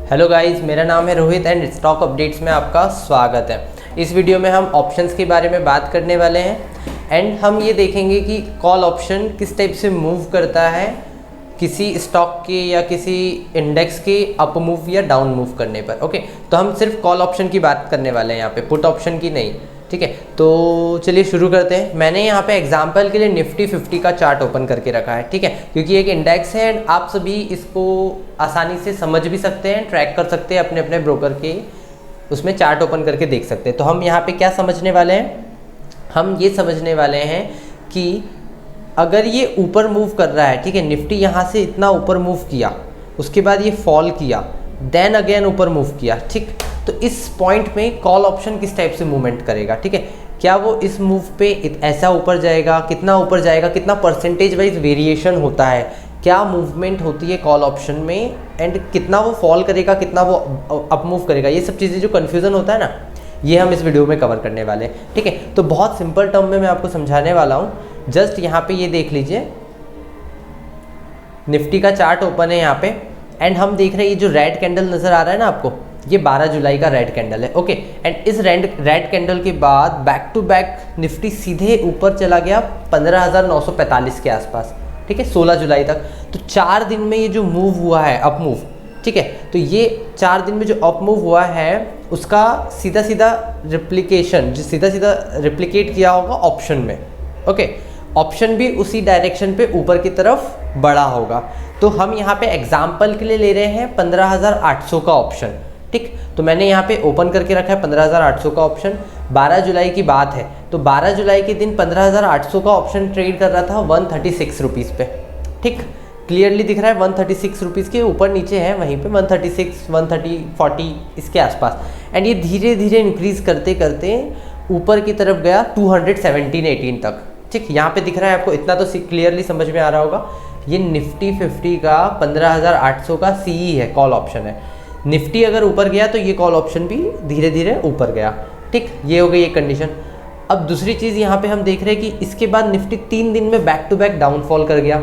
Hello guys, मेरा नाम है रोहित एंड स्टॉक अपडेट्स में आपका स्वागत है। इस वीडियो में हम ऑप्शंस के बारे में बात करने वाले हैं एंड हम ये देखेंगे कि कॉल ऑप्शन किस टाइप से मूव करता है किसी स्टॉक के या किसी इंडेक्स के अप मूव या डाउन मूव करने पर। ओके, तो हम सिर्फ कॉल ऑप्शन की बात करने वाले हैं यहाँ पे, पुट ऑप्शन की नहीं। ठीक है, तो चलिए शुरू करते हैं। मैंने यहाँ पे एग्जांपल के लिए निफ्टी 50 का चार्ट ओपन करके रखा है। ठीक है, क्योंकि एक इंडेक्स है एंड आप सभी इसको आसानी से समझ भी सकते हैं, ट्रैक कर सकते हैं अपने अपने ब्रोकर के, उसमें चार्ट ओपन करके देख सकते हैं। तो हम यहाँ पे क्या समझने वाले हैं, हम ये समझने वाले हैं कि अगर ये ऊपर मूव कर रहा है, ठीक है, निफ्टी यहाँ से इतना ऊपर मूव किया, उसके बाद ये फॉल किया, देन अगेन ऊपर मूव किया, ठीक, तो इस पॉइंट में कॉल ऑप्शन किस टाइप से मूवमेंट करेगा। ठीक है, क्या वो इस मूव पे ऐसा ऊपर जाएगा, कितना ऊपर जाएगा, कितना परसेंटेज वाइज वेरिएशन होता है, क्या मूवमेंट होती है कॉल ऑप्शन में, एंड कितना वो फॉल करेगा, कितना वो अप मूव करेगा, ये सब चीज़ें जो कन्फ्यूज़न होता है ना, ये हम इस वीडियो में कवर करने वाले हैं। ठीक है, तो बहुत सिंपल टर्म में मैं आपको समझाने वाला हूँ। जस्ट यहाँ पे ये देख लीजिए, निफ्टी का चार्ट ओपन है यहाँ पे एंड हम देख रहे हैं ये जो रेड कैंडल नज़र आ रहा है ना आपको, ये 12 जुलाई का रेड कैंडल है। ओके, एंड इस रेड कैंडल के बाद बैक टू बैक निफ्टी सीधे ऊपर चला गया 15,945 के आसपास। ठीक है, 16 जुलाई तक। तो 4 दिन में ये जो मूव हुआ है अप मूव, ठीक है, तो ये 4 दिन में जो अप मूव हुआ है उसका सीधा सीधा रिप्लिकेशन, जो सीधा सीधा रिप्लिकेट किया होगा ऑप्शन में। ओके, ऑप्शन भी उसी डायरेक्शन पे ऊपर की तरफ बढ़ा होगा। तो हम यहाँ पे एग्जाम्पल के लिए ले रहे हैं 15,800 का ऑप्शन। ठीक, तो मैंने यहाँ पे ओपन करके रखा है 15,800 का ऑप्शन। 12 जुलाई की बात है, तो 12 जुलाई के दिन 15,800 का ऑप्शन ट्रेड कर रहा था 136 रुपीज़ पे। ठीक, क्लियरली दिख रहा है 136 रुपीज़ के ऊपर नीचे है, वहीं पे 136, 130, 40 इसके आसपास। एंड ये धीरे धीरे इंक्रीज़ करते करते ऊपर की तरफ गया 217-18 तक। ठीक, यहाँ पे दिख रहा है आपको, इतना तो क्लियरली समझ में आ रहा होगा, ये निफ्टी 50 का 15,800 का सीई है, कॉल ऑप्शन है। निफ्टी अगर ऊपर गया तो ये कॉल ऑप्शन भी धीरे धीरे ऊपर गया। ठीक, ये हो गई एक कंडीशन। अब दूसरी चीज़ यहाँ पे हम देख रहे हैं कि इसके बाद निफ्टी 3 दिन में बैक टू बैक डाउनफॉल कर गया,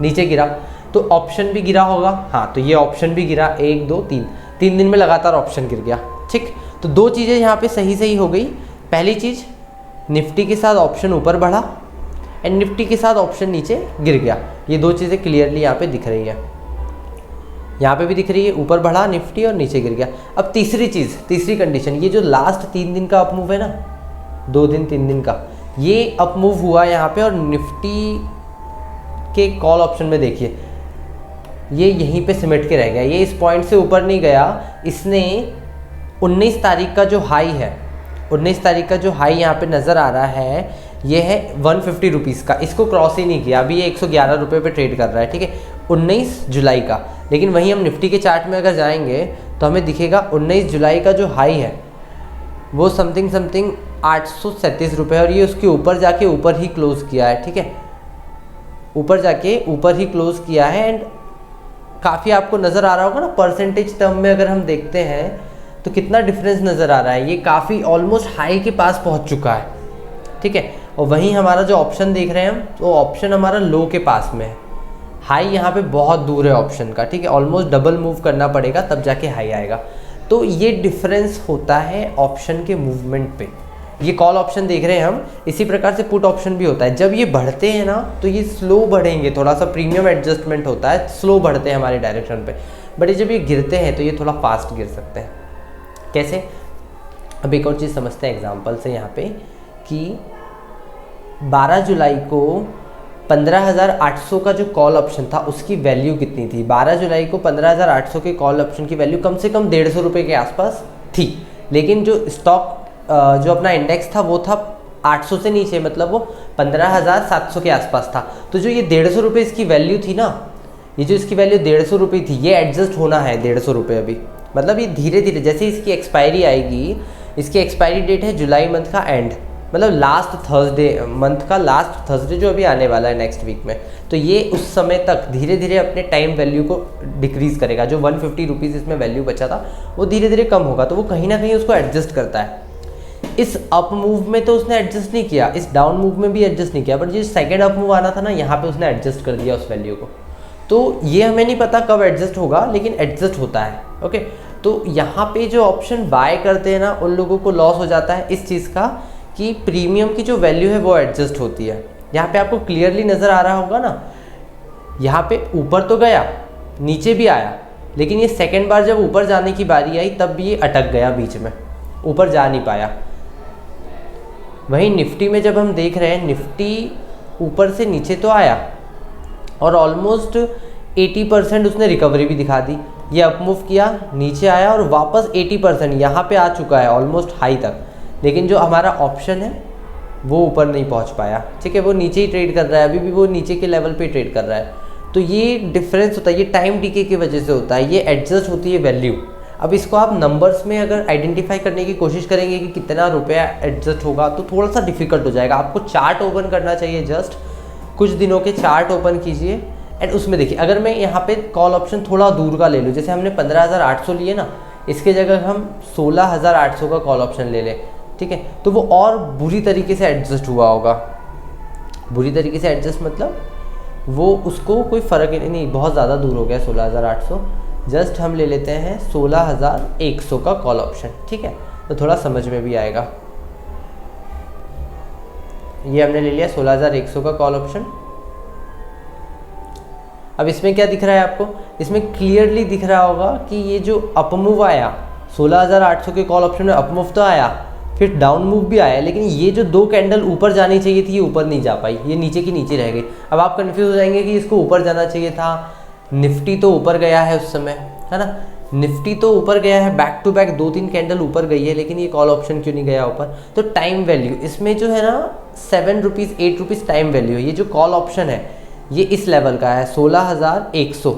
नीचे गिरा, तो ऑप्शन भी गिरा होगा। हाँ, तो ये ऑप्शन भी गिरा, 1 2 3 दिन में लगातार ऑप्शन गिर गया। ठीक, तो दो चीज़ें यहाँ पे सही हो गई। पहली चीज़, निफ्टी के साथ ऑप्शन ऊपर बढ़ा एंड निफ्टी के साथ ऑप्शन नीचे गिर गया। ये दो चीज़ें क्लियरली यहाँ पे दिख रही है, यहाँ पे भी दिख रही है, ऊपर बढ़ा निफ्टी और नीचे गिर गया। अब तीसरी चीज़, तीसरी कंडीशन, ये जो लास्ट 3 दिन का अप मूव है ना, 2 दिन 3 दिन का, ये अप मूव हुआ यहाँ पे और निफ्टी के कॉल ऑप्शन में देखिए ये यहीं पे सिमट के रह गया, ये इस पॉइंट से ऊपर नहीं गया। इसने 19 तारीख का जो हाई है, 19 तारीख का जो हाई यहाँ पे नज़र आ रहा है, ये है 150 रुपीज़ का, इसको क्रॉस ही नहीं किया। अभी ये 111 रुपये पे ट्रेड कर रहा है। ठीक है, 19 जुलाई का। लेकिन वहीं हम निफ्टी के चार्ट में अगर जाएंगे तो हमें दिखेगा 19 जुलाई का जो हाई है वो समथिंग 837 रुपये, और ये उसके ऊपर जाके ऊपर ही क्लोज़ किया है। ठीक है, ऊपर जाके ऊपर ही क्लोज़ किया है एंड काफ़ी आपको नज़र आ रहा होगा ना, परसेंटेज टर्म में अगर हम देखते हैं तो कितना डिफरेंस नज़र आ रहा है, ये काफ़ी ऑलमोस्ट हाई के पास पहुंच चुका है। ठीक है, और वहीं हमारा जो ऑप्शन देख रहे हैं हम, तो ऑप्शन हमारा लो के पास में है, हाई यहाँ पे बहुत दूर है ऑप्शन का। ठीक है, ऑलमोस्ट डबल मूव करना पड़ेगा तब जाके हाई आएगा। तो ये डिफरेंस होता है ऑप्शन के मूवमेंट पे। ये कॉल ऑप्शन देख रहे हैं हम, इसी प्रकार से पुट ऑप्शन भी होता है। जब ये बढ़ते हैं ना तो ये स्लो बढ़ेंगे, थोड़ा सा प्रीमियम एडजस्टमेंट होता है, स्लो बढ़ते हैं हमारे डायरेक्शन पे। बट ये जब ये गिरते हैं तो ये थोड़ा फास्ट गिर सकते हैं। कैसे, अब एक और चीज़ समझते हैं एग्जाम्पल से यहाँ पे, कि 12 जुलाई को 15,800 का जो कॉल ऑप्शन था उसकी वैल्यू कितनी थी। 12 जुलाई को 15,800 के कॉल ऑप्शन की वैल्यू कम से कम 150 रुपये के आसपास थी। लेकिन जो स्टॉक जो अपना इंडेक्स था वो था 800 से नीचे, मतलब वो 15,700 के आसपास था। तो जो ये 150 रुपये इसकी वैल्यू थी ना, ये जो इसकी वैल्यू 150 रुपये थी, ये एडजस्ट होना है 150 रुपये अभी। मतलब ये धीरे धीरे, जैसे इसकी एक्सपायरी आएगी, इसकी एक्सपायरी डेट है जुलाई मंथ का एंड, मतलब लास्ट थर्सडे, मंथ का लास्ट थर्सडे जो अभी आने वाला है नेक्स्ट वीक में, तो ये उस समय तक धीरे धीरे अपने टाइम वैल्यू को डिक्रीज़ करेगा। जो 150 रुपीज़ इसमें वैल्यू बचा था वो धीरे धीरे कम होगा, तो वो कहीं ना कहीं उसको एडजस्ट करता है। इस अप मूव में तो उसने एडजस्ट नहीं किया, इस डाउन मूव में भी एडजस्ट नहीं किया, बट जो सेकेंड अप मूव आना था ना, यहाँ पे उसने एडजस्ट कर दिया उस वैल्यू को। तो ये हमें नहीं पता कब एडजस्ट होगा, लेकिन एडजस्ट होता है। ओके, तो यहाँ पे जो ऑप्शन बाय करते हैं ना, उन लोगों को लॉस हो जाता है इस चीज़ का कि प्रीमियम की जो वैल्यू है वो एडजस्ट होती है। यहाँ पे आपको क्लियरली नज़र आ रहा होगा ना, यहाँ पे ऊपर तो गया, नीचे भी आया, लेकिन ये सेकेंड बार जब ऊपर जाने की बारी आई तब भी ये अटक गया बीच में, ऊपर जा नहीं पाया। वहीं निफ्टी में जब हम देख रहे हैं, निफ्टी ऊपर से नीचे तो आया और ऑलमोस्ट 80% उसने रिकवरी भी दिखा दी। ये अप मूव किया, नीचे आया और वापस 80% यहाँ पे आ चुका है ऑलमोस्ट हाई तक, लेकिन जो हमारा ऑप्शन है वो ऊपर नहीं पहुँच पाया। ठीक है, वो नीचे ही ट्रेड कर रहा है, अभी भी वो नीचे के लेवल पे ट्रेड कर रहा है। तो ये डिफरेंस होता है, ये टाइम डीके की वजह से होता है, ये एडजस्ट होती है वैल्यू। अब इसको आप नंबर्स में अगर आइडेंटिफाई करने की कोशिश करेंगे कि कितना रुपया एडजस्ट होगा, तो थोड़ा सा डिफिकल्ट हो जाएगा। आपको चार्ट ओपन करना चाहिए, जस्ट कुछ दिनों के चार्ट ओपन कीजिए एंड उसमें देखिए। अगर मैं यहाँ पे कॉल ऑप्शन थोड़ा दूर का ले लूँ, जैसे हमने 15,800 लिए ना, इसके जगह हम 16,800 का कॉल ऑप्शन ले लें, ठीक है, तो वो और बुरी तरीके से एडजस्ट हुआ होगा। बुरी तरीके से एडजस्ट मतलब वो उसको कोई फ़र्क ही नहीं, बहुत ज़्यादा दूर हो गया 16,800। जस्ट हम ले लेते हैं 16,100 का कॉल ऑप्शन, ठीक है, तो थोड़ा समझ में भी आएगा। ये हमने ले लिया 16,100 का कॉल ऑप्शन। अब इसमें क्या दिख रहा है आपको? इसमें क्लियरली दिख रहा होगा कि ये जो अप मूव आया 16,800 के कॉल ऑप्शन में, अप मूव तो आया, फिर डाउन मूव भी आया, लेकिन ये जो दो कैंडल ऊपर जानी चाहिए थी ये ऊपर नहीं जा पाई, ये नीचे की नीचे रह गई। अब आप कंफ्यूज हो जाएंगे कि इसको ऊपर जाना चाहिए था, निफ्टी तो ऊपर गया है उस समय, है ना, निफ्टी तो ऊपर गया है, बैक टू बैक 2-3 कैंडल ऊपर गई है, लेकिन ये कॉल ऑप्शन क्यों नहीं गया ऊपर? तो टाइम वैल्यू इसमें जो है ना 7 रुपीज़ 8 रुपीज़ टाइम वैल्यू है। ये जो कॉल ऑप्शन है ये इस लेवल का है, 16,100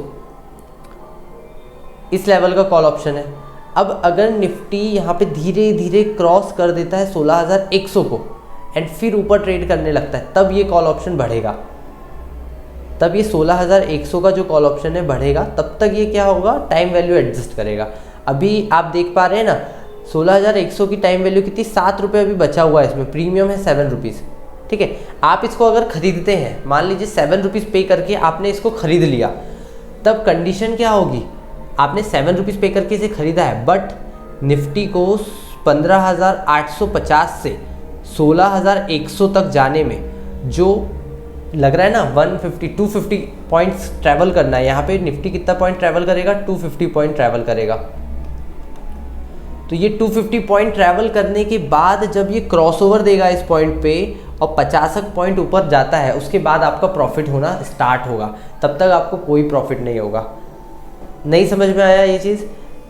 इस लेवल का कॉल ऑप्शन है। अब अगर निफ्टी यहाँ पे धीरे धीरे क्रॉस कर देता है 16,100 को एंड फिर ऊपर ट्रेड करने लगता है, तब ये कॉल ऑप्शन बढ़ेगा, तब ये 16,100 का जो कॉल ऑप्शन है बढ़ेगा। तब तक ये क्या होगा, टाइम वैल्यू एडजस्ट करेगा। अभी आप देख पा रहे हैं ना 16,100 की टाइम वैल्यू कितनी, 7 रुपये अभी बचा हुआ है, इसमें प्रीमियम है 7 रुपीज़, ठीक है। आप इसको अगर खरीदते हैं, मान लीजिए 7 रुपीज़ पे करके आपने इसको खरीद लिया, तब कंडीशन क्या होगी, आपने 7 रुपीज़ पे करके इसे खरीदा है, बट निफ्टी को 15,850 से 16,100 तक जाने में जो लग रहा है ना 250 पॉइंट्स ट्रैवल करना है। यहाँ पे निफ्टी कितना पॉइंट ट्रैवल करेगा, 250 पॉइंट ट्रैवल करेगा। तो ये 250 पॉइंट ट्रैवल करने के बाद जब ये क्रॉसओवर देगा इस पॉइंट पे और 50 पॉइंट ऊपर जाता है, उसके बाद आपका प्रॉफिट होना स्टार्ट होगा। तब तक आपको कोई प्रॉफिट नहीं होगा। नहीं समझ में आया ये चीज़?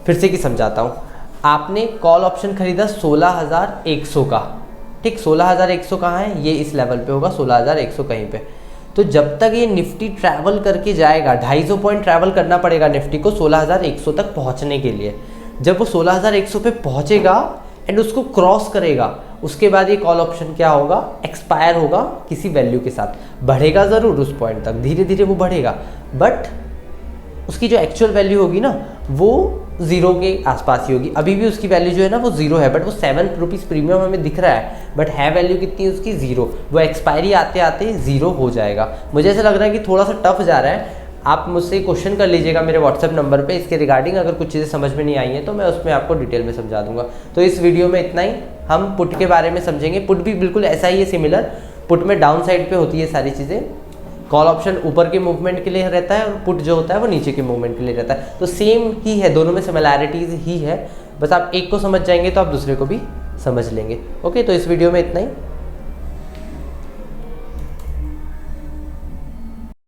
फिर से कि समझाता हूँ। आपने कॉल ऑप्शन खरीदा 16,100 का, ठीक, 16,100 कहाँ है, ये इस लेवल पे होगा, 16,100 कहीं पे। तो जब तक ये निफ्टी ट्रैवल करके जाएगा, 250 पॉइंट ट्रैवल करना पड़ेगा निफ्टी को 16,100 तक पहुँचने के लिए। जब वो 16,100 पे पहुँचेगा एंड उसको क्रॉस करेगा, उसके बाद ये कॉल ऑप्शन क्या होगा, एक्सपायर होगा किसी वैल्यू के साथ। बढ़ेगा ज़रूर उस पॉइंट तक, धीरे धीरे वो बढ़ेगा, बट उसकी जो एक्चुअल वैल्यू होगी ना वो 0 के आसपास ही होगी। अभी भी उसकी वैल्यू जो है ना वो 0 है, बट वो 7 रुपीज़ प्रीमियम हमें दिख रहा है, बट है वैल्यू कितनी उसकी, 0। वो एक्सपायरी आते आते 0 हो जाएगा। मुझे ऐसा लग रहा है कि थोड़ा सा टफ जा रहा है। आप मुझसे क्वेश्चन कर लीजिएगा मेरे व्हाट्सएप नंबर पे इसके रिगार्डिंग। अगर कुछ चीज़ें समझ में नहीं आई हैं तो मैं उसमें आपको डिटेल में समझा दूंगा। तो इस वीडियो में इतना ही। हम पुट के बारे में समझेंगे। पुट भी बिल्कुल ऐसा ही है, सिमिलर। पुट में डाउन साइड पे होती है सारी चीज़ें, कॉल ऑप्शन ऊपर के मूवमेंट के लिए रहता है और पुट जो होता है वो नीचे के मूवमेंट के लिए रहता है। तो सेम ही है, दोनों में सिमिलैरिटीज़ ही है, बस आप एक को समझ जाएंगे तो आप दूसरे को भी समझ लेंगे। ओके, तो इस वीडियो में इतना ही।